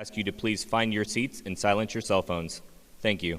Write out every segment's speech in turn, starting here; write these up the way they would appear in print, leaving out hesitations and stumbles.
ask you to please find your seats and silence your cell phones. Thank you.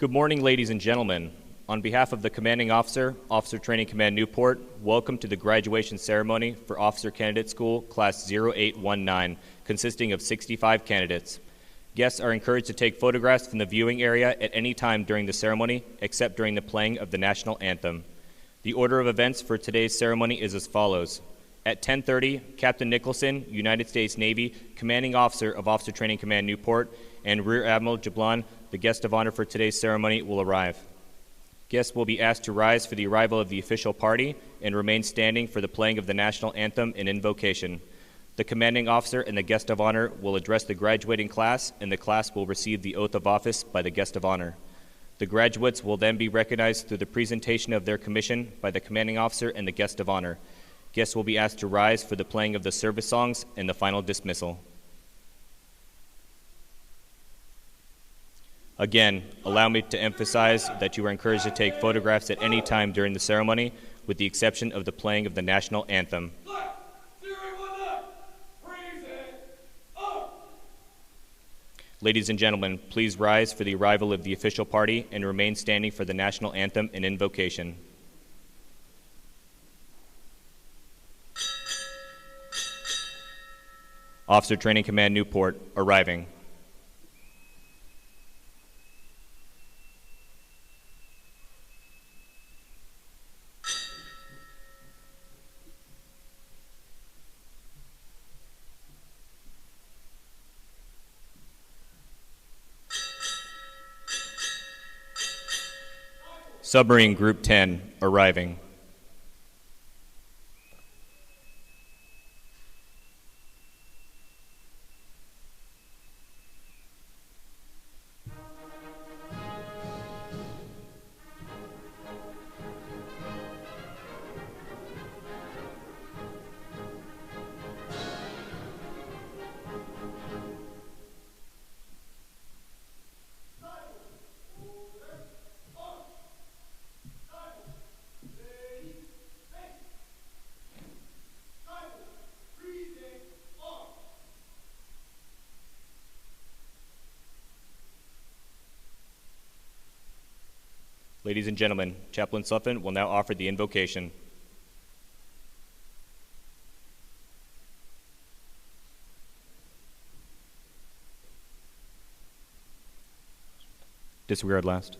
Good morning, ladies and gentlemen. On behalf of the Commanding Officer, Officer Training Command Newport, welcome to the graduation ceremony for Officer Candidate School, Class 0819, consisting of 65 candidates. Guests are encouraged to take photographs from the viewing area at any time during the ceremony, except during the playing of the national anthem. The order of events for today's ceremony is as follows. At 10:30, Captain Nicholson, United States Navy, Commanding Officer of Officer Training Command Newport, and Rear Admiral Jablan, the guest of honor for today's ceremony, will arrive. Guests will be asked to rise for the arrival of the official party and remain standing for the playing of the national anthem and invocation. The commanding officer and the guest of honor will address the graduating class, and the class will receive the oath of office by the guest of honor. The graduates will then be recognized through the presentation of their commission by the commanding officer and the guest of honor. Guests will be asked to rise for the playing of the service songs and the final dismissal. Again, allow me to emphasize that you are encouraged to take photographs at any time during the ceremony, with the exception of the playing of the national anthem. Ladies and gentlemen, please rise for the arrival of the official party and remain standing for the national anthem and invocation. Officer Training Command Newport, arriving. Submarine Group 10, arriving. Ladies and gentlemen, Chaplain Suffin will now offer the invocation. Disregard last.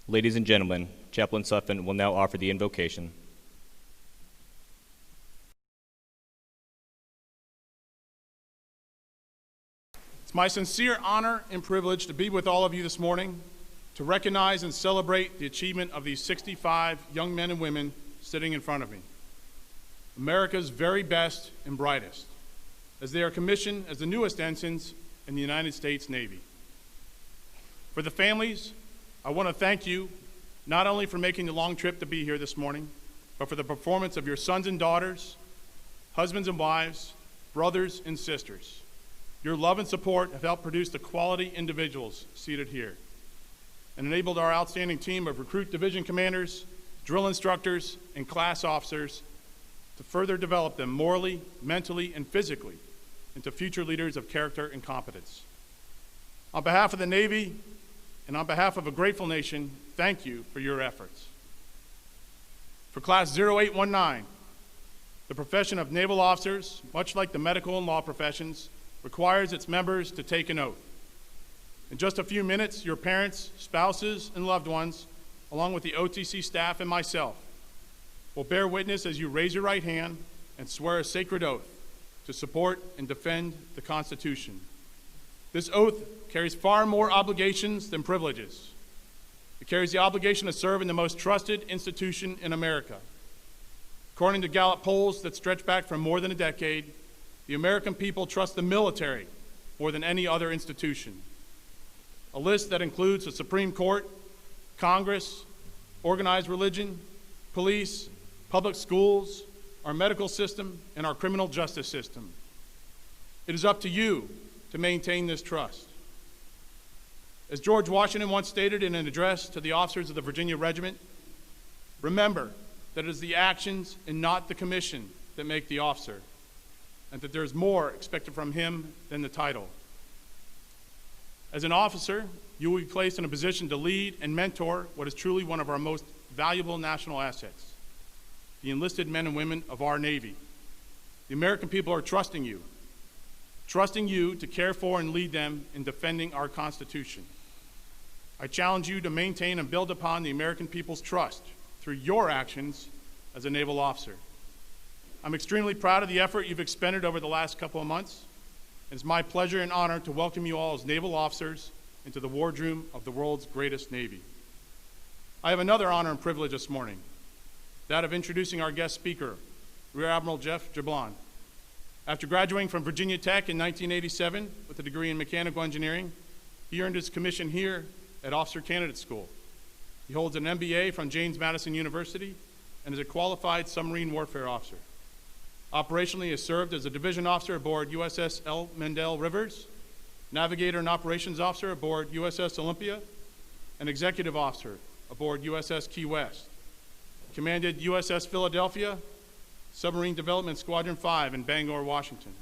Ladies and gentlemen, Chaplain Suffin will now offer the invocation. It's my sincere honor and privilege to be with all of you this morning to recognize and celebrate the achievement of these 65 young men and women sitting in front of me, America's very best and brightest, as they are commissioned as the newest ensigns in the United States Navy. For the families, I want to thank you not only for making the long trip to be here this morning, but for the performance of your sons and daughters, husbands and wives, brothers and sisters. Your love and support have helped produce the quality individuals seated here and enabled our outstanding team of recruit division commanders, drill instructors, and class officers to further develop them morally, mentally, and physically into future leaders of character and competence. On behalf of the Navy and on behalf of a grateful nation, thank you for your efforts. For Class 0819, the profession of naval officers, much like the medical and law professions, requires its members to take an oath. In just a few minutes, your parents, spouses, and loved ones, along with the OTC staff and myself, will bear witness as you raise your right hand and swear a sacred oath to support and defend the Constitution. This oath carries far more obligations than privileges. It carries the obligation to serve in the most trusted institution in America. According to Gallup polls that stretch back for more than a decade, the American people trust the military more than any other institution. A list that includes the Supreme Court, Congress, organized religion, police, public schools, our medical system, and our criminal justice system. It is up to you to maintain this trust. As George Washington once stated in an address to the officers of the Virginia Regiment, remember that it is the actions and not the commission that make the officer, and that there is more expected from him than the title. As an officer, you will be placed in a position to lead and mentor what is truly one of our most valuable national assets, the enlisted men and women of our Navy. The American people are trusting you to care for and lead them in defending our Constitution. I challenge you to maintain and build upon the American people's trust through your actions as a naval officer. I'm extremely proud of the effort you've expended over the last couple of months. It's my pleasure and honor to welcome you all as naval officers into the wardroom of the world's greatest Navy. I have another honor and privilege this morning, that of introducing our guest speaker, Rear Admiral Jeff Jablon. After graduating from Virginia Tech in 1987 with a degree in mechanical engineering, he earned his commission here at Officer Candidate School. He holds an MBA from James Madison University and is a qualified submarine warfare officer. Operationally, he has served as a division officer aboard USS L. Mendel Rivers, navigator and operations officer aboard USS Olympia, and executive officer aboard USS Key West. Commanded USS Philadelphia, Submarine Development Squadron 5 in Bangor, Washington.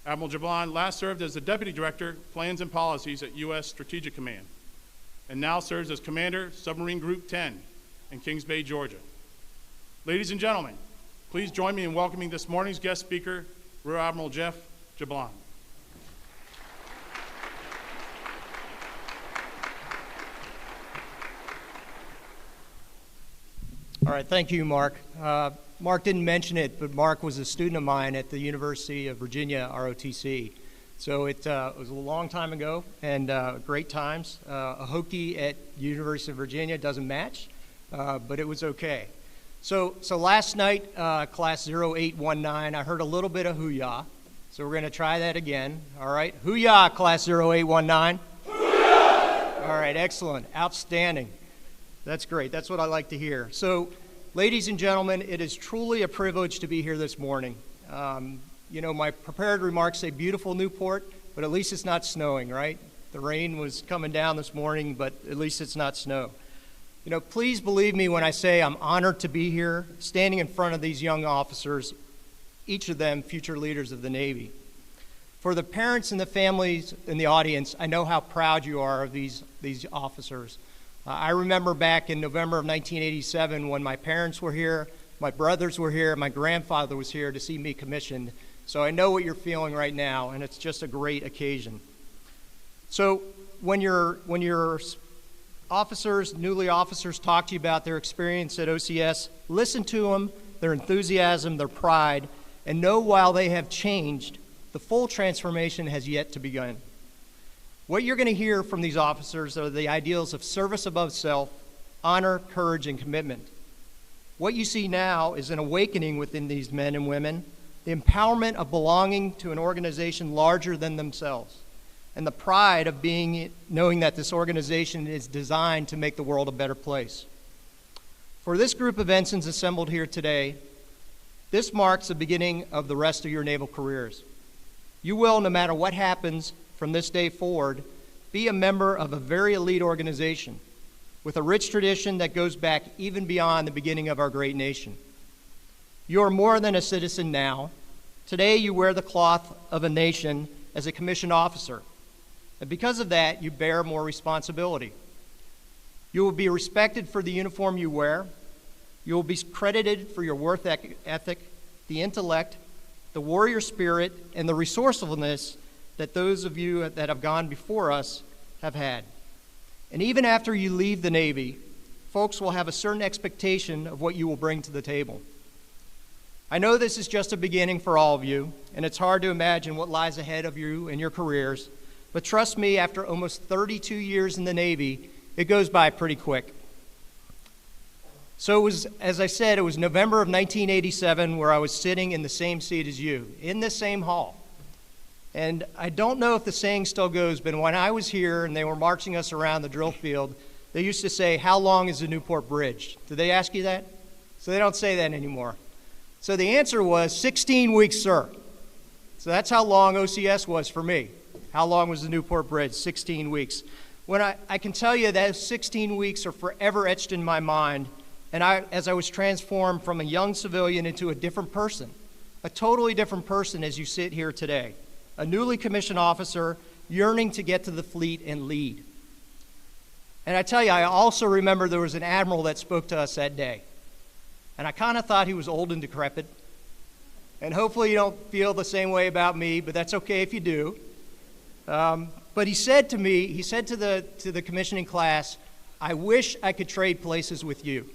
Admiral Jablon last served as the Deputy Director, Plans and Policies at U.S. Strategic Command, and now serves as Commander, Submarine Group 10 in Kings Bay, Georgia. Ladies and gentlemen, please join me in welcoming this morning's guest speaker, Rear Admiral Jeff Jablon. All right, thank you, Mark. Mark didn't mention it, but Mark was a student of mine at the University of Virginia, ROTC. So it was a long time ago, and great times. A Hokie at University of Virginia doesn't match, but it was okay. So last night, Class 0819, I heard a little bit of hoo-yah. So we're going to try that again. All right, hoo-yah, Class 0819. Hoo-yah! All right, excellent, outstanding. That's great. That's what I like to hear. So, ladies and gentlemen, it is truly a privilege to be here this morning. You know, my prepared remarks say beautiful Newport, but at least it's not snowing, right? The rain was coming down this morning, but at least it's not snow. You know, please believe me when I say I'm honored to be here, standing in front of these young officers, each of them future leaders of the Navy. For the parents and the families in the audience, I know how proud you are of these officers. I remember back in November of 1987 when my parents were here, my brothers were here, my grandfather was here to see me commissioned. So I know what you're feeling right now, and it's just a great occasion. So when you're newly officers talk to you about their experience at OCS, listen to them, their enthusiasm, their pride, and know while they have changed, the full transformation has yet to begin. What you're going to hear from these officers are the ideals of service above self, honor, courage, and commitment. What you see now is an awakening within these men and women, the empowerment of belonging to an organization larger than themselves, and the pride of knowing that this organization is designed to make the world a better place. For this group of ensigns assembled here today, this marks the beginning of the rest of your naval careers. You will, no matter what happens from this day forward, be a member of a very elite organization with a rich tradition that goes back even beyond the beginning of our great nation. You are more than a citizen now. Today you wear the cloth of a nation as a commissioned officer, and because of that, you bear more responsibility. You will be respected for the uniform you wear. You will be credited for your work ethic, the intellect, the warrior spirit, and the resourcefulness that those of you that have gone before us have had. And even after you leave the Navy, folks will have a certain expectation of what you will bring to the table. I know this is just a beginning for all of you, and it's hard to imagine what lies ahead of you in your careers, but trust me, after almost 32 years in the Navy, it goes by pretty quick. So it was, as I said, it was November of 1987 where I was sitting in the same seat as you, in this same hall. And I don't know if the saying still goes, but when I was here and they were marching us around the drill field, they used to say, "How long is the Newport Bridge?" Did they ask you that? So they don't say that anymore. So the answer was 16 weeks, sir. So that's how long OCS was for me. How long was the Newport Bridge? 16 weeks. When I can tell you that 16 weeks are forever etched in my mind, and as I was transformed from a young civilian into a different person, a totally different person as you sit here today, a newly commissioned officer yearning to get to the fleet and lead. And I tell you, I also remember there was an admiral that spoke to us that day. And I kind of thought he was old and decrepit. And hopefully you don't feel the same way about me, but that's okay if you do. But he said to me, he said to the commissioning class, "I wish I could trade places with you."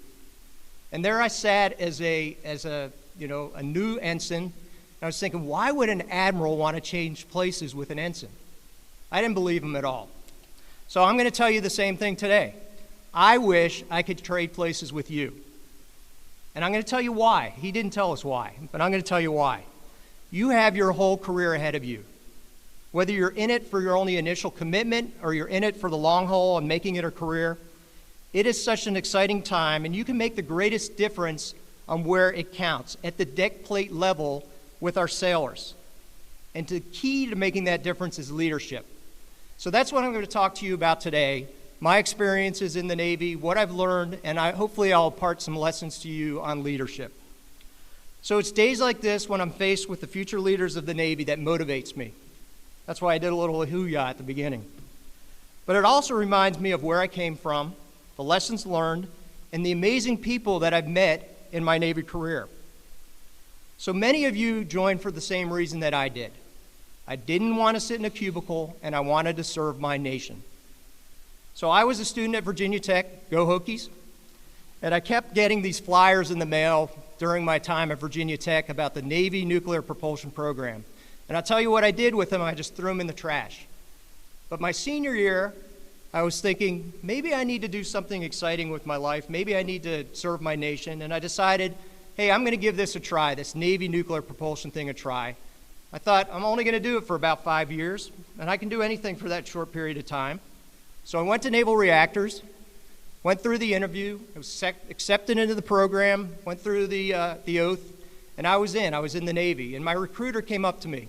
And there I sat as a new ensign. I was thinking, why would an admiral want to change places with an ensign? I didn't believe him at all. So I'm going to tell you the same thing today. I wish I could trade places with you. And I'm going to tell you why. He didn't tell us why, but I'm going to tell you why. You have your whole career ahead of you. Whether you're in it for your only initial commitment or you're in it for the long haul and making it a career, it is such an exciting time, and you can make the greatest difference on where it counts, at the deck plate level with our sailors. And the key to making that difference is leadership. So that's what I'm going to talk to you about today, my experiences in the Navy, what I've learned, and hopefully I'll impart some lessons to you on leadership. So it's days like this when I'm faced with the future leaders of the Navy that motivates me. That's why I did a little hoo-yah at the beginning. But it also reminds me of where I came from, the lessons learned, and the amazing people that I've met in my Navy career. So many of you joined for the same reason that I did. I didn't want to sit in a cubicle, and I wanted to serve my nation. So I was a student at Virginia Tech, go Hokies, and I kept getting these flyers in the mail during my time at Virginia Tech about the Navy nuclear propulsion program. And I'll tell you what I did with them, I just threw them in the trash. But my senior year, I was thinking, maybe I need to do something exciting with my life, maybe I need to serve my nation, and I decided, hey, I'm going to give this a try, this Navy nuclear propulsion thing a try. I thought, I'm only going to do it for about 5 years, and I can do anything for that short period of time. So I went to Naval Reactors, went through the interview, I was accepted into the program, went through the oath, and I was in the Navy. And my recruiter came up to me,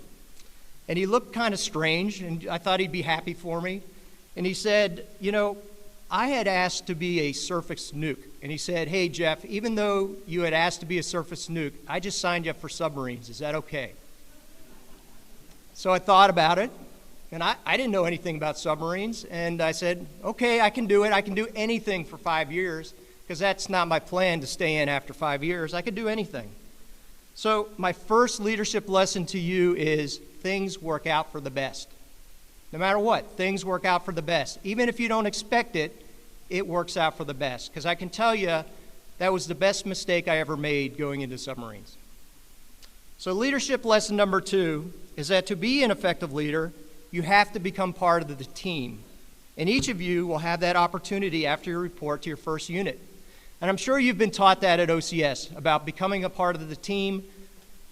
and he looked kind of strange, and I thought he'd be happy for me. And he said, you know, I had asked to be a surface nuke. And he said, hey, Jeff, even though you had asked to be a surface nuke, I just signed you up for submarines. Is that okay? So I thought about it, and I didn't know anything about submarines. And I said, okay, I can do it. I can do anything for 5 years, because that's not my plan to stay in after 5 years. I could do anything. So my first leadership lesson to you is things work out for the best. No matter what, things work out for the best. Even if you don't expect it, it works out for the best. Because I can tell you, that was the best mistake I ever made going into submarines. So leadership lesson number 2 is that to be an effective leader, you have to become part of the team. And each of you will have that opportunity after your report to your first unit. And I'm sure you've been taught that at OCS, about becoming a part of the team,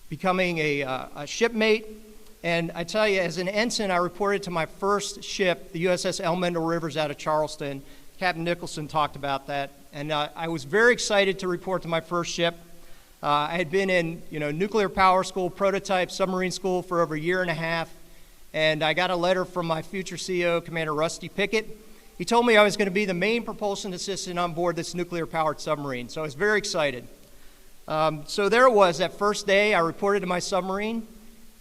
becoming a shipmate. And I tell you, as an ensign, I reported to my first ship, the USS Elemental Rivers out of Charleston. Captain Nicholson talked about that. And I was very excited to report to my first ship. I had been in nuclear power school, prototype submarine school for over a year and a half. And I got a letter from my future CEO, Commander Rusty Pickett. He told me I was going to be the main propulsion assistant on board this nuclear-powered submarine. So I was very excited. So there it was, that first day, I reported to my submarine.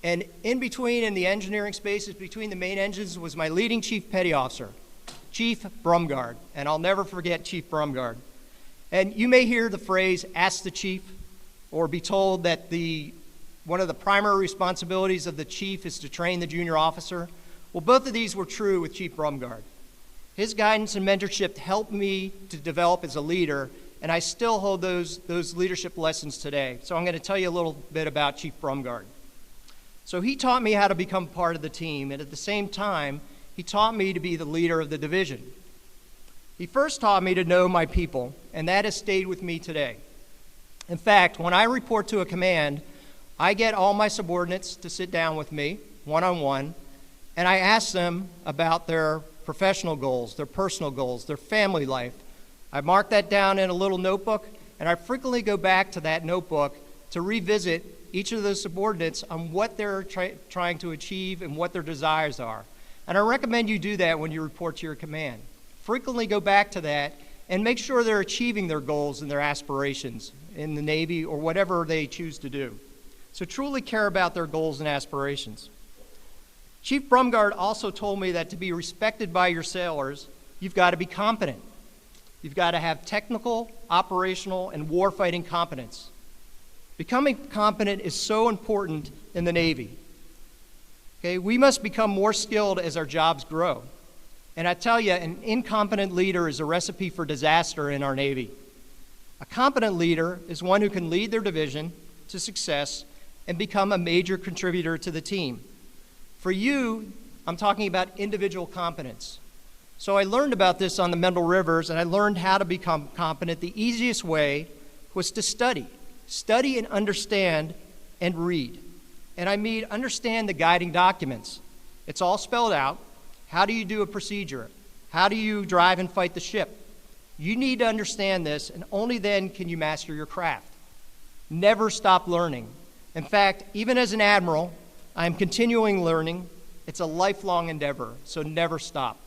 And in between, in the engineering spaces, between the main engines, was my leading chief petty officer, Chief Brumgard. And I'll never forget Chief Brumgard. And you may hear the phrase, ask the chief, or be told that one of the primary responsibilities of the chief is to train the junior officer. Well, both of these were true with Chief Brumgard. His guidance and mentorship helped me to develop as a leader, and I still hold those leadership lessons today. So I'm going to tell you a little bit about Chief Brumgard. So he taught me how to become part of the team, and at the same time, he taught me to be the leader of the division. He first taught me to know my people, and that has stayed with me today. In fact, when I report to a command, I get all my subordinates to sit down with me, one-on-one, and I ask them about their professional goals, their personal goals, their family life. I mark that down in a little notebook, and I frequently go back to that notebook to revisit each of those subordinates on what they're trying to achieve and what their desires are. And I recommend you do that when you report to your command. Frequently go back to that and make sure they're achieving their goals and their aspirations in the Navy or whatever they choose to do. So truly care about their goals and aspirations. Chief Brumgard also told me that to be respected by your sailors, you've got to be competent. You've got to have technical, operational, and warfighting competence. Becoming competent is so important in the Navy. Okay, we must become more skilled as our jobs grow. And I tell you, an incompetent leader is a recipe for disaster in our Navy. A competent leader is one who can lead their division to success and become a major contributor to the team. For you, I'm talking about individual competence. So I learned about this on the Mendel Rivers, and I learned how to become competent. The easiest way was to study. Study and understand and read. And I mean, understand the guiding documents. It's all spelled out. How do you do a procedure? How do you drive and fight the ship? You need to understand this, and only then can you master your craft. Never stop learning. In fact, even as an admiral, I'm continuing learning. It's a lifelong endeavor, so never stop.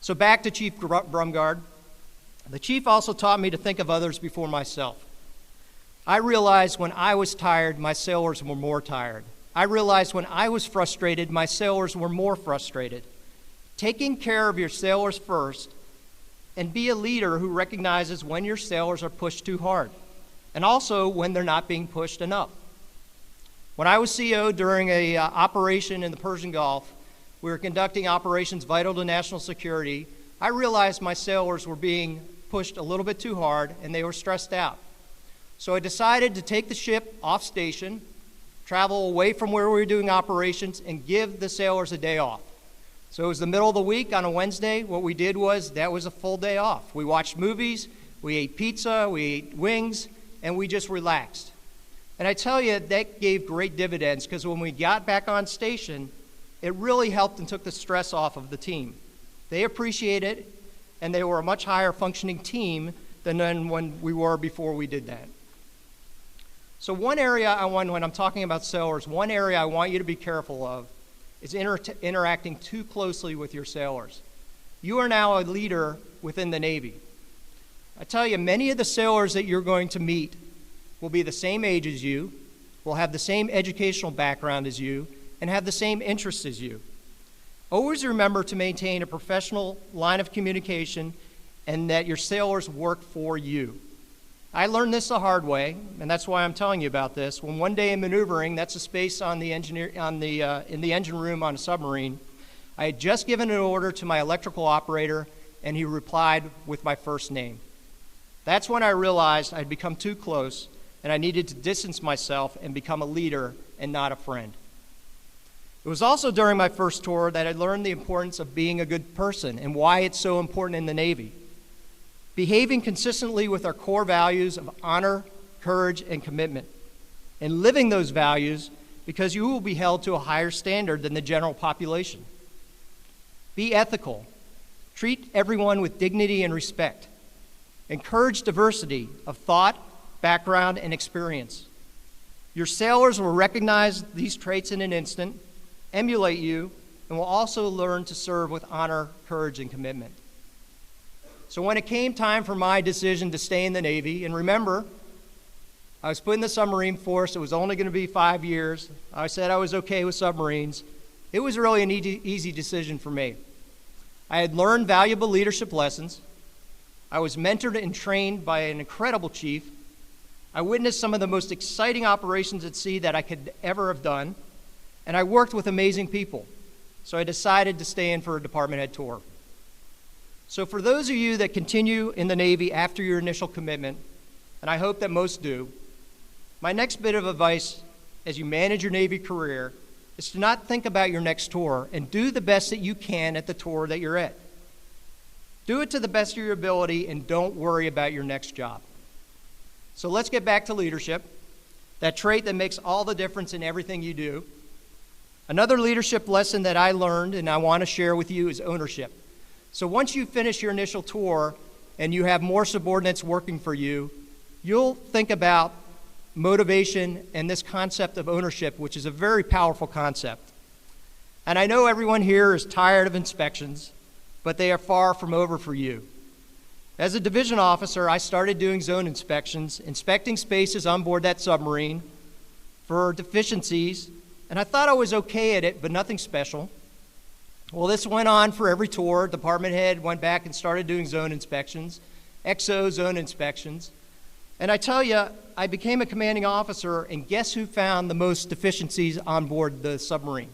So back to Chief Brumgard. The chief also taught me to think of others before myself. I realized when I was tired, my sailors were more tired. I realized when I was frustrated, my sailors were more frustrated. Taking care of your sailors first, and be a leader who recognizes when your sailors are pushed too hard, and also when they're not being pushed enough. When I was CO during an operation in the Persian Gulf, we were conducting operations vital to national security. I realized my sailors were being pushed a little bit too hard, and they were stressed out. So I decided to take the ship off station, travel away from where we were doing operations, and give the sailors a day off. So it was the middle of the week on a Wednesday. What we did was, that was a full day off. We watched movies, we ate pizza, we ate wings, and we just relaxed. And I tell you, that gave great dividends, because when we got back on station, it really helped and took the stress off of the team. They appreciated it, and they were a much higher functioning team than when we were before we did that. So one area when I'm talking about sailors, one area I want you to be careful of is interacting too closely with your sailors. You are now a leader within the Navy. I tell you, many of the sailors that you're going to meet will be the same age as you, will have the same educational background as you, and have the same interests as you. Always remember to maintain a professional line of communication and that your sailors work for you. I learned this the hard way, and that's why I'm telling you about this. When one day in maneuvering, that's a space in the engine room on a submarine, I had just given an order to my electrical operator, and he replied with my first name. That's when I realized I'd become too close and I needed to distance myself and become a leader and not a friend. It was also during my first tour that I learned the importance of being a good person and why it's so important in the Navy. Behaving consistently with our core values of honor, courage, and commitment, and living those values because you will be held to a higher standard than the general population. Be ethical. Treat everyone with dignity and respect. Encourage diversity of thought, background, and experience. Your sailors will recognize these traits in an instant, emulate you, and will also learn to serve with honor, courage, and commitment. So when it came time for my decision to stay in the Navy, and remember, I was put in the submarine force. It was only going to be 5 years. I said I was okay with submarines. It was really an easy decision for me. I had learned valuable leadership lessons. I was mentored and trained by an incredible chief. I witnessed some of the most exciting operations at sea that I could ever have done, and I worked with amazing people. So I decided to stay in for a department head tour. So for those of you that continue in the Navy after your initial commitment, and I hope that most do, my next bit of advice as you manage your Navy career is to not think about your next tour and do the best that you can at the tour that you're at. Do it to the best of your ability and don't worry about your next job. So let's get back to leadership, that trait that makes all the difference in everything you do. Another leadership lesson that I learned and I want to share with you is ownership. So once you finish your initial tour and you have more subordinates working for you, you'll think about motivation and this concept of ownership, which is a very powerful concept. And I know everyone here is tired of inspections, but they are far from over for you. As a division officer, I started doing zone inspections, inspecting spaces on board that submarine for deficiencies, and I thought I was okay at it, but nothing special. Well, this went on for every tour. Department head went back and started doing zone inspections, XO zone inspections. And I tell you, I became a commanding officer, and guess who found the most deficiencies on board the submarine?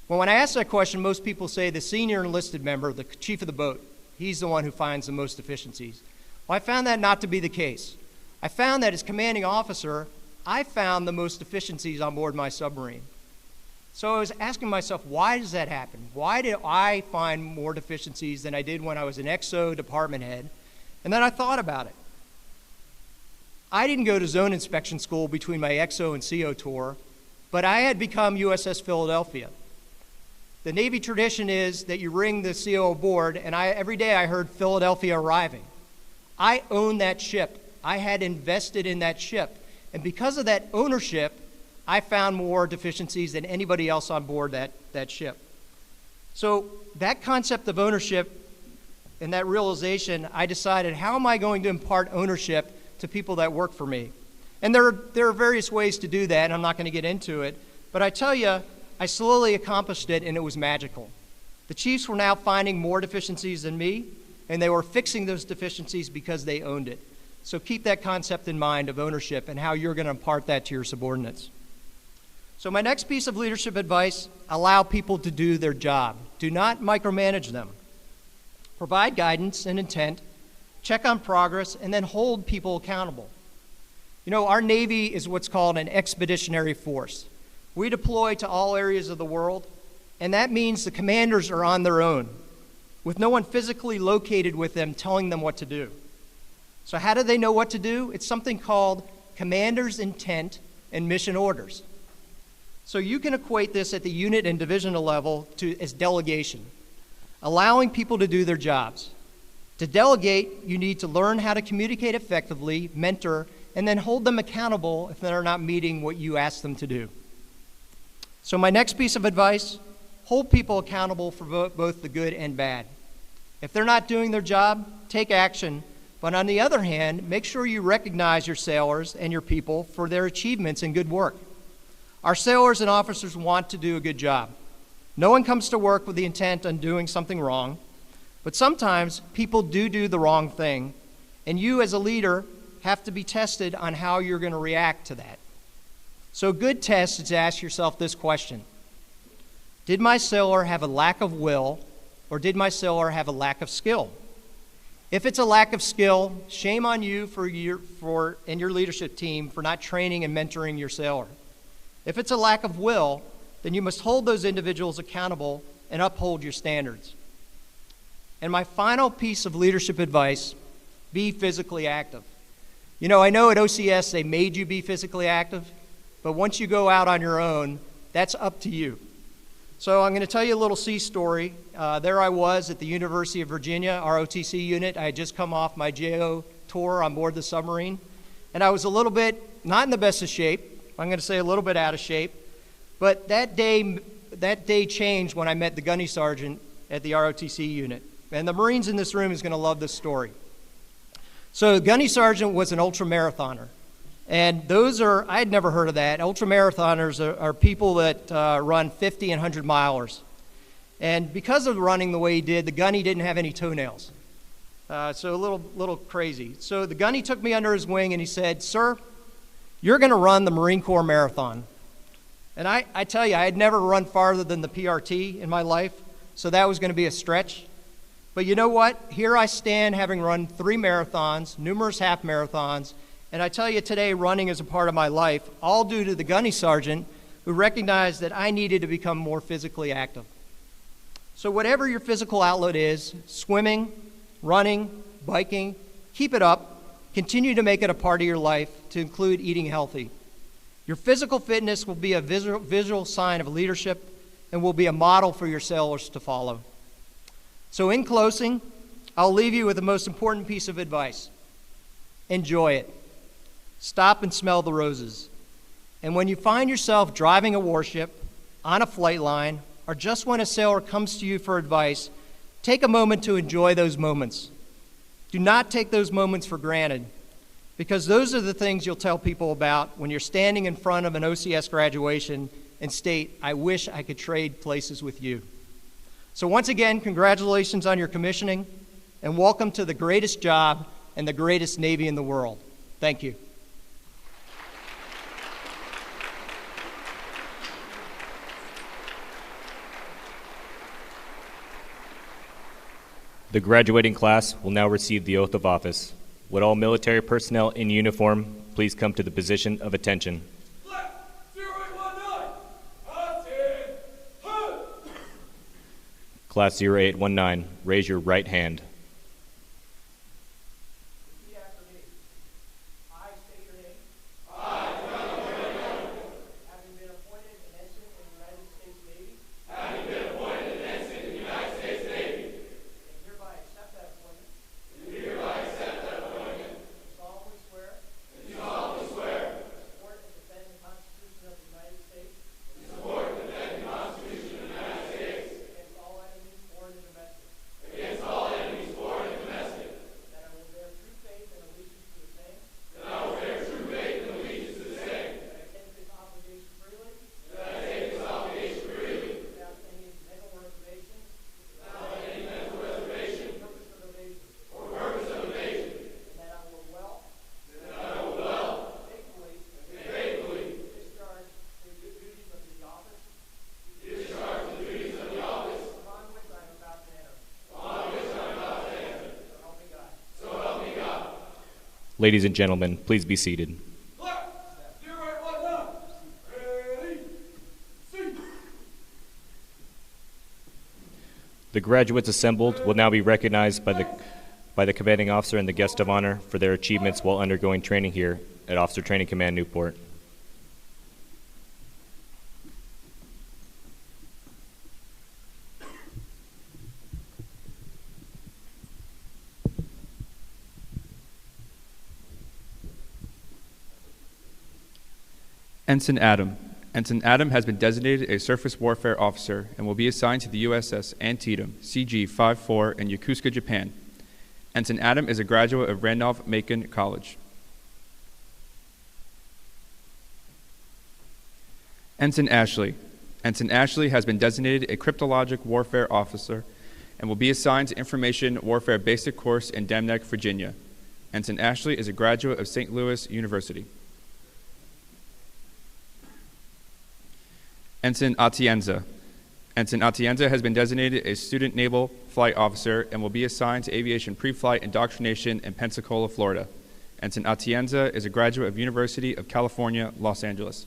Well, when I ask that question, most people say the senior enlisted member, the chief of the boat, he's the one who finds the most deficiencies. Well, I found that not to be the case. I found that as commanding officer, I found the most deficiencies on board my submarine. So I was asking myself, why does that happen? Why did I find more deficiencies than I did when I was an XO department head? And then I thought about it. I didn't go to zone inspection school between my XO and CO tour, but I had become USS Philadelphia. The Navy tradition is that you ring the CO aboard, and every day I heard Philadelphia arriving. I owned that ship. I had invested in that ship. And because of that ownership, I found more deficiencies than anybody else on board that ship. So that concept of ownership and that realization, I decided, how am I going to impart ownership to people that work for me? And there are various ways to do that, and I'm not going to get into it. But I tell you, I slowly accomplished it, and it was magical. The chiefs were now finding more deficiencies than me, and they were fixing those deficiencies because they owned it. So keep that concept in mind of ownership and how you're going to impart that to your subordinates. So my next piece of leadership advice, allow people to do their job. Do not micromanage them. Provide guidance and intent, check on progress, and then hold people accountable. You know, our Navy is what's called an expeditionary force. We deploy to all areas of the world, and that means the commanders are on their own, with no one physically located with them telling them what to do. So how do they know what to do? It's something called commander's intent and mission orders. So you can equate this at the unit and divisional level as delegation, allowing people to do their jobs. To delegate, you need to learn how to communicate effectively, mentor, and then hold them accountable if they're not meeting what you ask them to do. So my next piece of advice, hold people accountable for both the good and bad. If they're not doing their job, take action. But on the other hand, make sure you recognize your sailors and your people for their achievements and good work. Our sailors and officers want to do a good job. No one comes to work with the intent on doing something wrong, but sometimes people do the wrong thing, and you as a leader have to be tested on how you're going to react to that. So a good test is to ask yourself this question: did my sailor have a lack of will or did my sailor have a lack of skill? If it's a lack of skill, shame on you and your leadership team for not training and mentoring your sailor. If it's a lack of will, then you must hold those individuals accountable and uphold your standards. And my final piece of leadership advice, be physically active. You know, I know at OCS they made you be physically active, but once you go out on your own, that's up to you. So I'm going to tell you a little sea story. There I was at the University of Virginia, ROTC unit. I had just come off my JO tour on board the submarine, and I was a little bit, not in the best of shape. I'm going to say a little bit out of shape. But that day changed when I met the gunny sergeant at the ROTC unit. And the Marines in this room is going to love this story. So the gunny sergeant was an ultramarathoner. And those are, I had never heard of that. Ultramarathoners are people that run 50 and 100 milers. And because of running the way he did, the gunny didn't have any toenails. So a little crazy. So the gunny took me under his wing and he said, "Sir, you're going to run the Marine Corps Marathon." And I tell you, I had never run farther than the PRT in my life, so that was going to be a stretch. But you know what? Here I stand having run 3 marathons, numerous half marathons, and I tell you today, running is a part of my life, all due to the gunny sergeant who recognized that I needed to become more physically active. So whatever your physical outlet is, swimming, running, biking, keep it up. Continue to make it a part of your life to include eating healthy. Your physical fitness will be a visual sign of leadership and will be a model for your sailors to follow. So in closing, I'll leave you with the most important piece of advice. Enjoy it. Stop and smell the roses. And when you find yourself driving a warship, on a flight line, or just when a sailor comes to you for advice, take a moment to enjoy those moments. Do not take those moments for granted, because those are the things you'll tell people about when you're standing in front of an OCS graduation and state, "I wish I could trade places with you." So once again, congratulations on your commissioning, and welcome to the greatest job and the greatest Navy in the world. Thank you. The graduating class will now receive the oath of office. Would all military personnel in uniform please come to the position of attention? Class 0819, raise your right hand. Repeat after me. I state your name. Having been appointed an ensign in the United States Navy. And hereby accept that appointment. Solemnly swear. To support and defend the Constitution of the United States. Against all enemies, foreign and domestic. That I will bear true faith and allegiance to the same. That I take this obligation freely. Without any mental reservation. Or purpose of evasion. And that I will well. Faithfully. Discharge the duties of the office. Upon which I am about to enter. So help me God. Ladies and gentlemen, please be seated. The graduates assembled will now be recognized by the commanding officer and the guest of honor for their achievements while undergoing training here at Officer Training Command Newport. Ensign Adam. Ensign Adam has been designated a surface warfare officer and will be assigned to the USS Antietam, CG-54 in Yokosuka, Japan. Ensign Adam is a graduate of Randolph-Macon College. Ensign Ashley. Ensign Ashley has been designated a cryptologic warfare officer and will be assigned to Information Warfare Basic Course in Demneck, Virginia. Ensign Ashley is a graduate of St. Louis University. Ensign Atienza. Ensign Atienza has been designated a student naval flight officer and will be assigned to aviation pre-flight indoctrination in Pensacola, Florida. Ensign Atienza is a graduate of University of California, Los Angeles.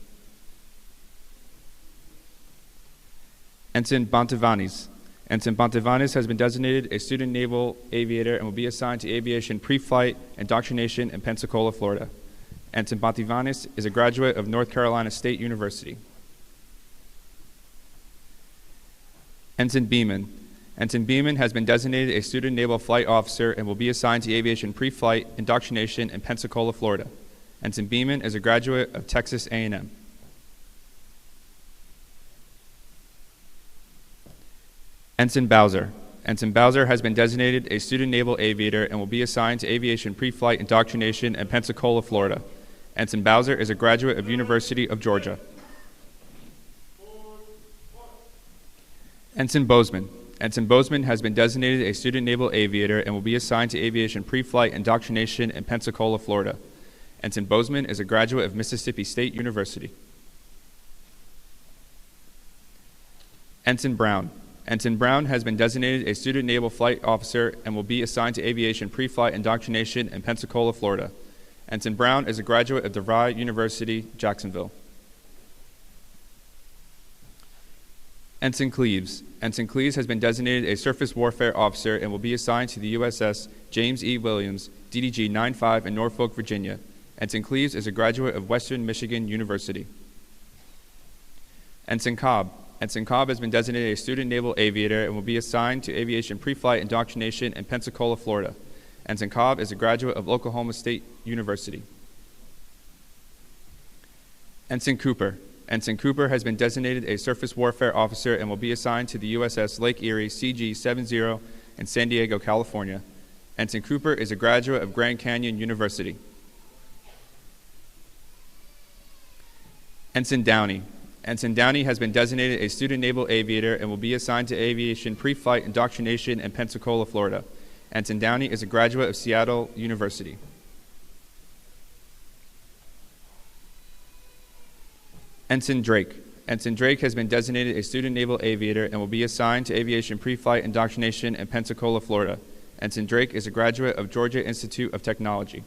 Ensign Bontivanis. Ensign Bontivanis has been designated a student naval aviator and will be assigned to aviation pre-flight indoctrination in Pensacola, Florida. Ensign Bontivanis is a graduate of North Carolina State University. Ensign Beeman. Ensign Beeman has been designated a student naval flight officer and will be assigned to aviation pre-flight indoctrination in Pensacola, Florida. Ensign Beeman is a graduate of Texas A&M. Ensign Bowser. Ensign Bowser has been designated a student naval aviator and will be assigned to aviation pre-flight indoctrination in Pensacola, Florida. Ensign Bowser is a graduate of University of Georgia. Ensign Bozeman. Ensign Bozeman has been designated a student naval aviator and will be assigned to aviation pre-flight indoctrination in Pensacola, Florida. Ensign Bozeman is a graduate of Mississippi State University. Ensign Brown. Ensign Brown has been designated a student naval flight officer and will be assigned to aviation pre-flight indoctrination in Pensacola, Florida. Ensign Brown is a graduate of DeVry University, Jacksonville. Ensign Cleaves. Ensign Cleaves has been designated a surface warfare officer and will be assigned to the USS James E. Williams, DDG 95 in Norfolk, Virginia. Ensign Cleaves is a graduate of Western Michigan University. Ensign Cobb. Ensign Cobb has been designated a student naval aviator and will be assigned to aviation pre-flight indoctrination in Pensacola, Florida. Ensign Cobb is a graduate of Oklahoma State University. Ensign Cooper. Ensign Cooper has been designated a surface warfare officer and will be assigned to the USS Lake Erie CG-70 in San Diego, California. Ensign Cooper is a graduate of Grand Canyon University. Ensign Downey. Ensign Downey has been designated a student naval aviator and will be assigned to aviation pre-flight indoctrination in Pensacola, Florida. Ensign Downey is a graduate of Seattle University. Ensign Drake. Ensign Drake has been designated a student naval aviator and will be assigned to aviation pre-flight indoctrination in Pensacola, Florida. Ensign Drake is a graduate of Georgia Institute of Technology.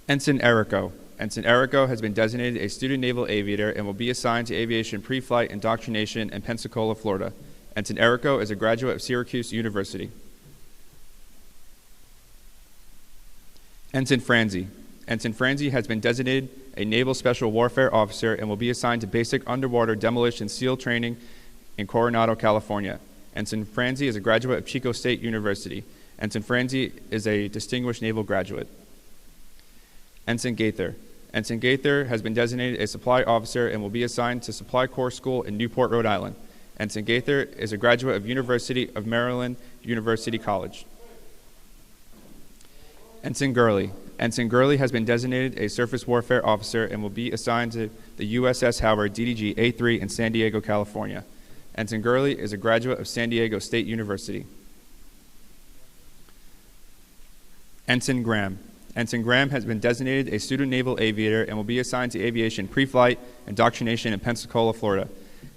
Ensign Errico. Ensign Errico has been designated a student naval aviator and will be assigned to aviation pre-flight indoctrination in Pensacola, Florida. Ensign Errico is a graduate of Syracuse University. Ensign Franzi. Ensign Franzi has been designated a Naval Special Warfare Officer and will be assigned to basic underwater demolition SEAL training in Coronado, California. Ensign Franzi is a graduate of Chico State University. Ensign Franzi is a distinguished naval graduate. Ensign Gaither. Ensign Gaither has been designated a supply officer and will be assigned to Supply Corps School in Newport, Rhode Island. Ensign Gaither is a graduate of University of Maryland University College. Ensign Gurley. Ensign Gurley has been designated a surface warfare officer and will be assigned to the USS Howard DDG A3 in San Diego, California. Ensign Gurley is a graduate of San Diego State University. Ensign Graham. Ensign Graham has been designated a student naval aviator and will be assigned to aviation pre-flight indoctrination in Pensacola, Florida.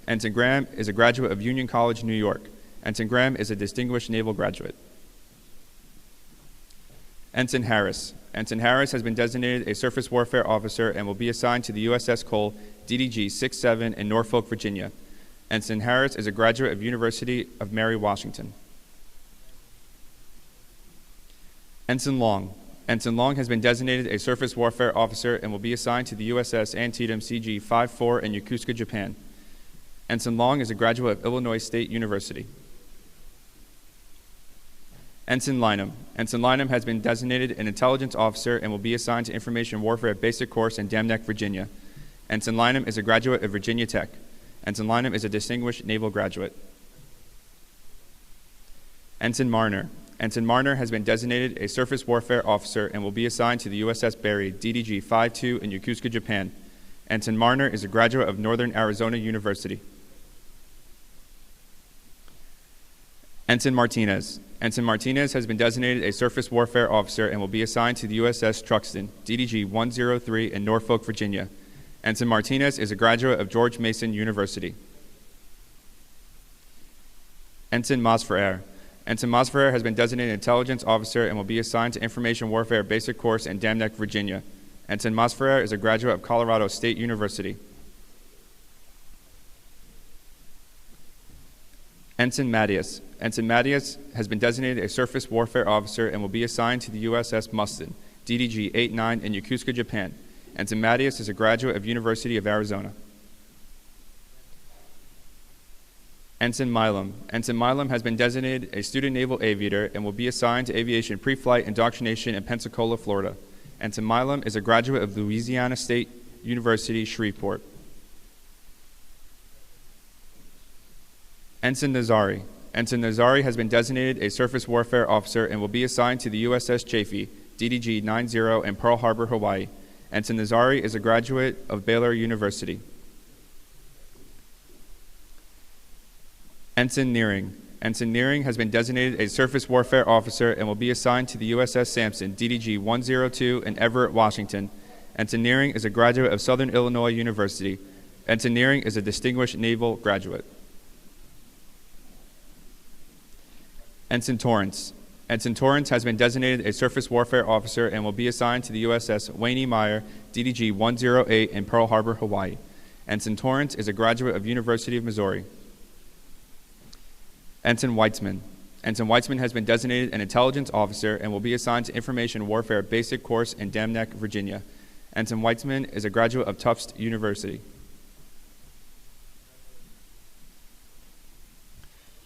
Ensign Graham is a graduate of Union College, New York. Ensign Graham is a distinguished naval graduate. Ensign Harris. Ensign Harris has been designated a surface warfare officer and will be assigned to the USS Cole DDG 67 in Norfolk, Virginia. Ensign Harris is a graduate of University of Mary Washington. Ensign Long. Ensign Long has been designated a surface warfare officer and will be assigned to the USS Antietam CG-54 in Yokosuka, Japan. Ensign Long is a graduate of Illinois State University. Ensign Lynham. Ensign Lynham has been designated an intelligence officer and will be assigned to Information Warfare Basic Course in Dam Neck, Virginia. Ensign Lynham is a graduate of Virginia Tech. Ensign Lynham is a distinguished naval graduate. Ensign Marner. Ensign Marner has been designated a surface warfare officer and will be assigned to the USS Barry DDG 52 in Yokosuka, Japan. Ensign Marner is a graduate of Northern Arizona University. Ensign Martinez. Ensign Martinez has been designated a surface warfare officer and will be assigned to the USS Truxtun, DDG 103 in Norfolk, Virginia. Ensign Martinez is a graduate of George Mason University. Ensign Masferrer. Ensign Masferrer has been designated Intelligence Officer and will be assigned to Information Warfare Basic Course in Dam Neck, Virginia. Ensign Masferrer is a graduate of Colorado State University. Ensign Mattias. Ensign Mattias has been designated a Surface Warfare Officer and will be assigned to the USS Mustin, DDG-89 in Yokosuka, Japan. Ensign Mattias is a graduate of University of Arizona. Ensign Milam. Ensign Milam has been designated a Student Naval Aviator and will be assigned to Aviation Pre-Flight Indoctrination in Pensacola, Florida. Ensign Milam is a graduate of Louisiana State University, Shreveport. Ensign Nazari. Ensign Nazari has been designated a Surface Warfare Officer and will be assigned to the USS Chaffee, DDG-90 in Pearl Harbor, Hawaii. Ensign Nazari is a graduate of Baylor University. Ensign Nearing. Ensign Nearing has been designated a Surface Warfare Officer and will be assigned to the USS Sampson, DDG-102 in Everett, Washington. Ensign Nearing is a graduate of Southern Illinois University. Ensign Nearing is a distinguished naval graduate. Ensign Torrance. Ensign Torrance has been designated a Surface Warfare Officer and will be assigned to the USS Wayne E. Meyer, DDG-108 in Pearl Harbor, Hawaii. Ensign Torrance is a graduate of University of Missouri. Ensign Weitzman. Ensign Weitzman has been designated an Intelligence Officer and will be assigned to Information Warfare Basic Course in Dam Neck, Virginia. Ensign Weitzman is a graduate of Tufts University.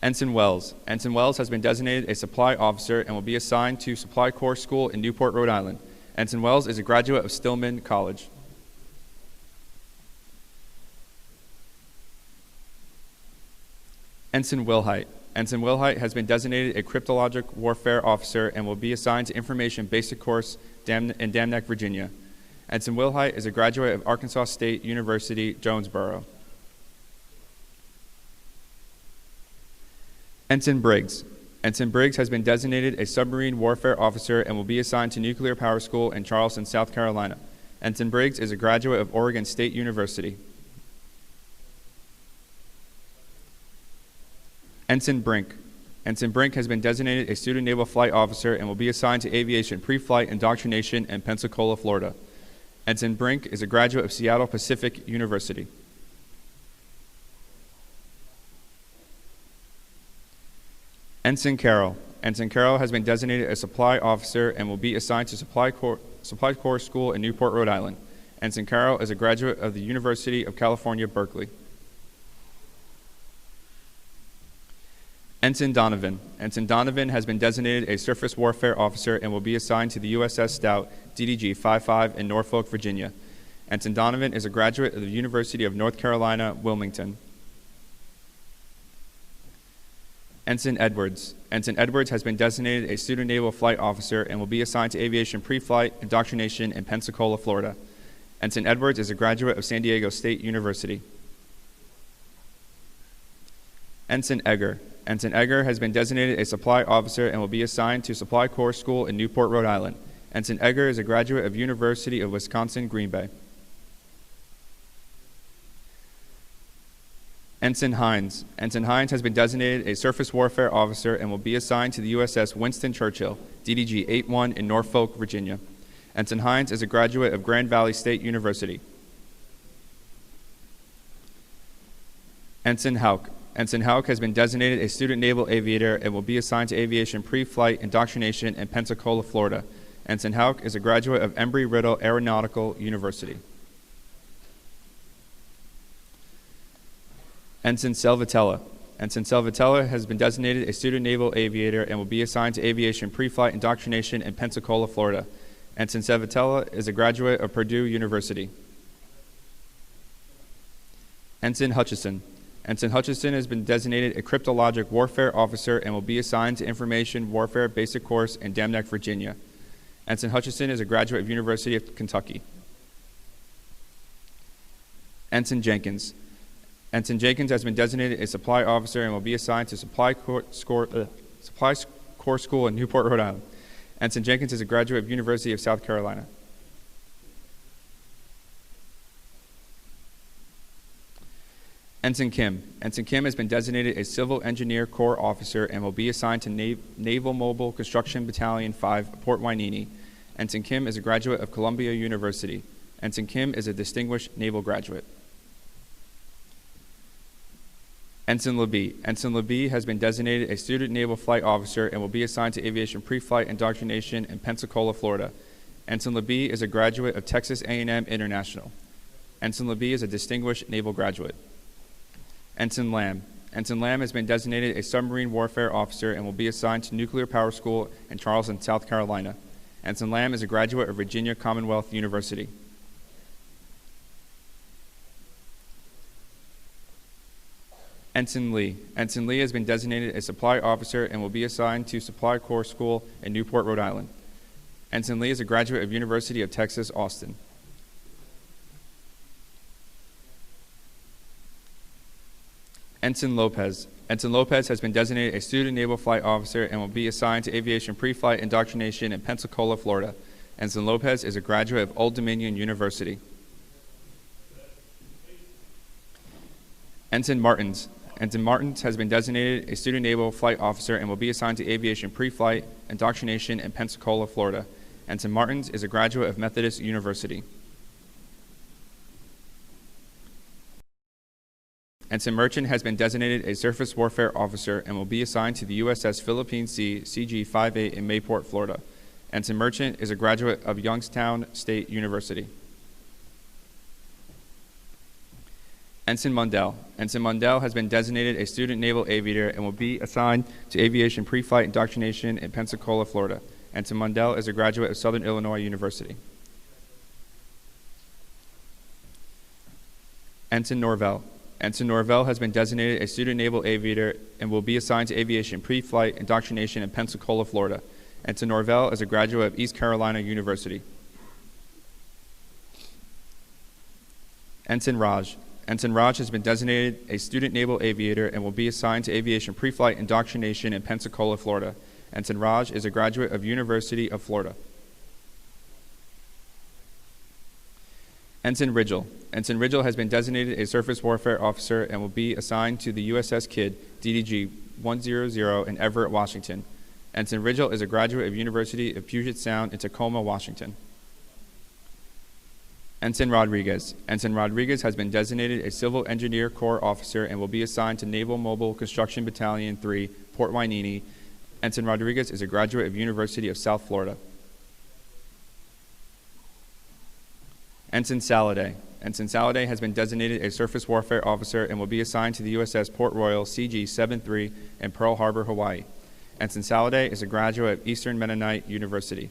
Ensign Wells. Ensign Wells has been designated a Supply Officer and will be assigned to Supply Corps School in Newport, Rhode Island. Ensign Wells is a graduate of Stillman College. Ensign Wilhite. Ensign Wilhite has been designated a Cryptologic Warfare Officer and will be assigned to Information Basic Course in Dam Neck, Virginia. Ensign Wilhite is a graduate of Arkansas State University, Jonesboro. Ensign Briggs. Ensign Briggs has been designated a Submarine Warfare Officer and will be assigned to Nuclear Power School in Charleston, South Carolina. Ensign Briggs is a graduate of Oregon State University. Ensign Brink. Ensign Brink has been designated a Student Naval Flight Officer and will be assigned to Aviation Pre-Flight Indoctrination in Pensacola, Florida. Ensign Brink is a graduate of Seattle Pacific University. Ensign Carroll. Ensign Carroll has been designated a Supply Officer and will be assigned to Supply Corps School in Newport, Rhode Island. Ensign Carroll is a graduate of the University of California, Berkeley. Ensign Donovan. Ensign Donovan has been designated a Surface Warfare Officer and will be assigned to the USS Stout, DDG-55 in Norfolk, Virginia. Ensign Donovan is a graduate of the University of North Carolina, Wilmington. Ensign Edwards. Ensign Edwards has been designated a Student Naval Flight Officer and will be assigned to Aviation Pre-Flight Indoctrination in Pensacola, Florida. Ensign Edwards is a graduate of San Diego State University. Ensign Egger. Ensign Egger has been designated a Supply Officer and will be assigned to Supply Corps School in Newport, Rhode Island. Ensign Egger is a graduate of University of Wisconsin, Green Bay. Ensign Hines. Ensign Hines has been designated a Surface Warfare Officer and will be assigned to the USS Winston Churchill, DDG-81 in Norfolk, Virginia. Ensign Hines is a graduate of Grand Valley State University. Ensign Hauk. Ensign Hauk has been designated a Student Naval Aviator and will be assigned to Aviation Pre-Flight Indoctrination in Pensacola, Florida. Ensign Hauk is a graduate of Embry-Riddle Aeronautical University. Ensign Salvatella. Ensign Salvatella has been designated a Student Naval Aviator and will be assigned to Aviation Pre-Flight Indoctrination in Pensacola, Florida. Ensign Salvatella is a graduate of Purdue University. Ensign Hutchison. Ensign Hutchison has been designated a Cryptologic Warfare Officer and will be assigned to Information Warfare Basic Course in Dam Neck, Virginia. Ensign Hutchison is a graduate of University of Kentucky. Ensign Jenkins. Ensign Jenkins has been designated a Supply Officer and will be assigned to Supply Corps School in Newport, Rhode Island. Ensign Jenkins is a graduate of University of South Carolina. Ensign Kim. Ensign Kim has been designated a Civil Engineer Corps officer and will be assigned to Naval Mobile Construction Battalion 5, Port Hueneme. Ensign Kim is a graduate of Columbia University. Ensign Kim is a distinguished naval graduate. Ensign LeBee. Ensign LeBee has been designated a Student Naval Flight Officer and will be assigned to Aviation Pre-Flight Indoctrination in Pensacola, Florida. Ensign LeBee is a graduate of Texas A&M International. Ensign LeBee is a distinguished naval graduate. Ensign Lamb. Ensign Lamb has been designated a Submarine Warfare Officer and will be assigned to Nuclear Power School in Charleston, South Carolina. Ensign Lamb is a graduate of Virginia Commonwealth University. Ensign Lee. Ensign Lee has been designated a Supply Officer and will be assigned to Supply Corps School in Newport, Rhode Island. Ensign Lee is a graduate of University of Texas, Austin. Ensign Lopez. Ensign Lopez has been designated a Student Naval Flight Officer and will be assigned to Aviation Pre-Flight Indoctrination in Pensacola, Florida. Ensign Lopez is a graduate of Old Dominion University. Ensign Martins. Ensign Martins has been designated a Student Naval Flight Officer and will be assigned to Aviation Pre-Flight Indoctrination in Pensacola, Florida. Ensign Martins is a graduate of Methodist University. Ensign Merchant has been designated a Surface Warfare Officer and will be assigned to the USS Philippine Sea CG-58 in Newport, Florida. Ensign Merchant is a graduate of Youngstown State University. Ensign Mundell. Ensign Mundell has been designated a Student Naval Aviator and will be assigned to Aviation Pre-Flight Indoctrination in Pensacola, Florida. Ensign Mundell is a graduate of Southern Illinois University. Ensign Norvell. Ensign Norvell has been designated a Student Naval Aviator and will be assigned to Aviation Pre-Flight Indoctrination in Pensacola, Florida. Ensign Norvell is a graduate of East Carolina University. Ensign Raj. Ensign Raj has been designated a Student Naval Aviator and will be assigned to Aviation Pre-Flight Indoctrination in Pensacola, Florida. Ensign Raj is a graduate of University of Florida. Ensign Ridgel. Ensign Ridgel has been designated a Surface Warfare Officer and will be assigned to the USS Kidd, DDG 100 in Everett, Washington. Ensign Ridgel is a graduate of University of Puget Sound in Tacoma, Washington. Ensign Rodriguez. Ensign Rodriguez has been designated a Civil Engineer Corps Officer and will be assigned to Naval Mobile Construction Battalion 3, Port Hueneme. Ensign Rodriguez is a graduate of University of South Florida. Ensign Saladay. Ensign Saladay has been designated a Surface Warfare Officer and will be assigned to the USS Port Royal CG-73 in Pearl Harbor, Hawaii. Ensign Saladay is a graduate of Eastern Mennonite University.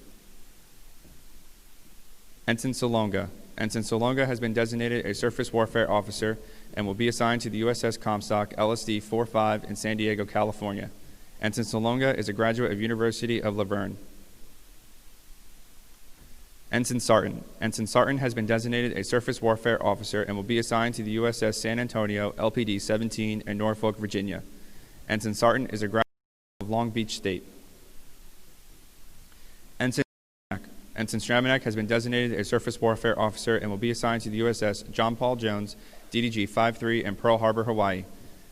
Ensign Salonga. Ensign Salonga has been designated a Surface Warfare Officer and will be assigned to the USS Comstock LSD-45 in San Diego, California. Ensign Salonga is a graduate of University of Laverne. Ensign Sarton. Ensign Sarton has been designated a Surface Warfare Officer and will be assigned to the USS San Antonio LPD-17 in Norfolk, Virginia. Ensign Sarton is a graduate of Long Beach State. Ensign Stramack. Ensign Stramack has been designated a Surface Warfare Officer and will be assigned to the USS John Paul Jones DDG-53 in Pearl Harbor, Hawaii.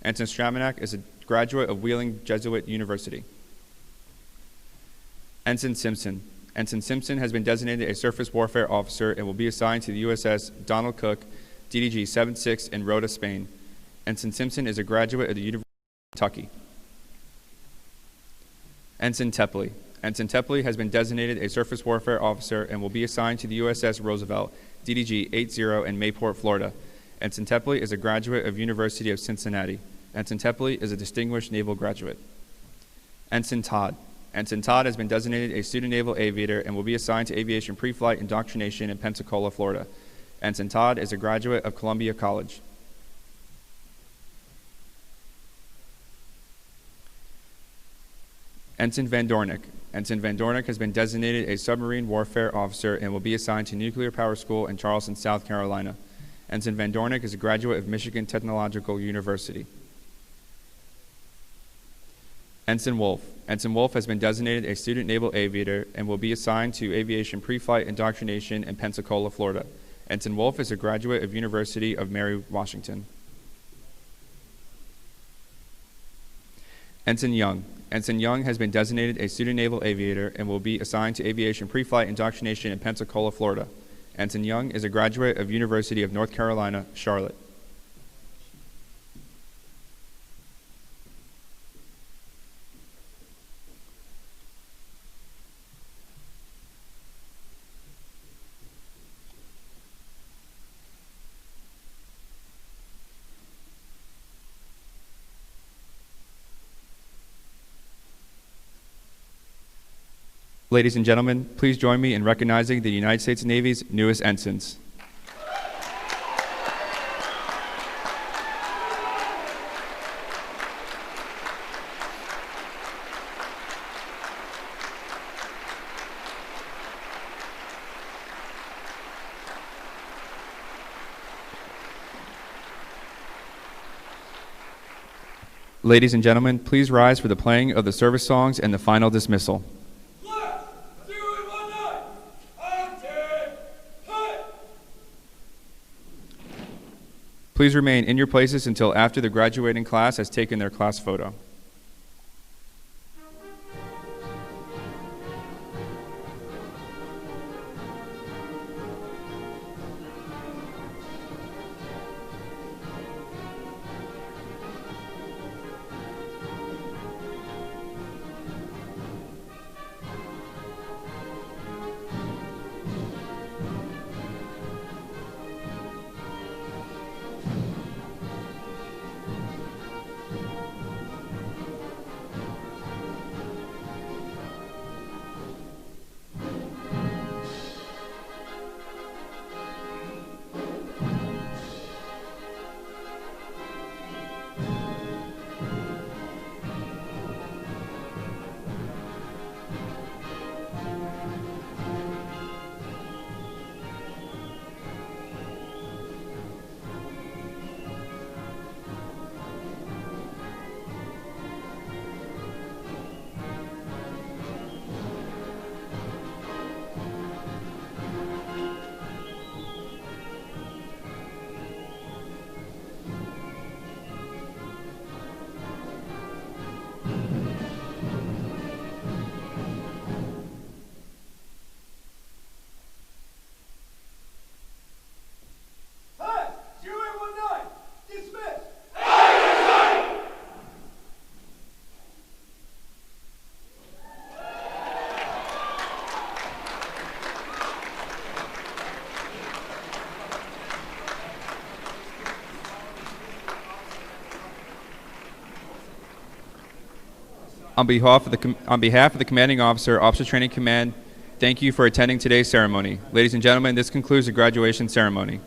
Ensign Stramack is a graduate of Wheeling Jesuit University. Ensign Simpson. Ensign Simpson has been designated a Surface Warfare Officer and will be assigned to the USS Donald Cook, DDG-76 in Rota, Spain. Ensign Simpson is a graduate of the University of Kentucky. Ensign Tepley. Ensign Tepley has been designated a Surface Warfare Officer and will be assigned to the USS Roosevelt, DDG-80 in Mayport, Florida. Ensign Tepley is a graduate of University of Cincinnati. Ensign Tepley is a distinguished naval graduate. Ensign Todd. Ensign Todd has been designated a Student Naval Aviator and will be assigned to Aviation Pre-Flight Indoctrination in Pensacola, Florida. Ensign Todd is a graduate of Columbia College. Ensign Van Dornick. Ensign Van Dornick has been designated a Submarine Warfare Officer and will be assigned to Nuclear Power School in Charleston, South Carolina. Ensign Van Dornick is a graduate of Michigan Technological University. Ensign Wolf. Ensign Wolf has been designated a Student Naval Aviator and will be assigned to Aviation Pre-Flight Indoctrination in Pensacola, Florida. Ensign Wolf is a graduate of University of Mary, Washington. Ensign Young. Ensign Young has been designated a student naval aviator and will be assigned to aviation pre-flight indoctrination in Pensacola, Florida. Ensign Young is a graduate of University of North Carolina, Charlotte. Ladies and gentlemen, please join me in recognizing the United States Navy's newest ensigns. Ladies and gentlemen, please rise for the playing of the service songs and the final dismissal. Please remain in your places until after the graduating class has taken their class photo. On behalf of the Commanding Officer, Officer Training Command, thank you for attending today's ceremony. Ladies and gentlemen, this concludes the graduation ceremony.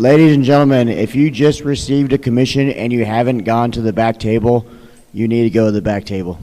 Ladies and gentlemen, if you just received a commission and you haven't gone to the back table, you need to go to the back table.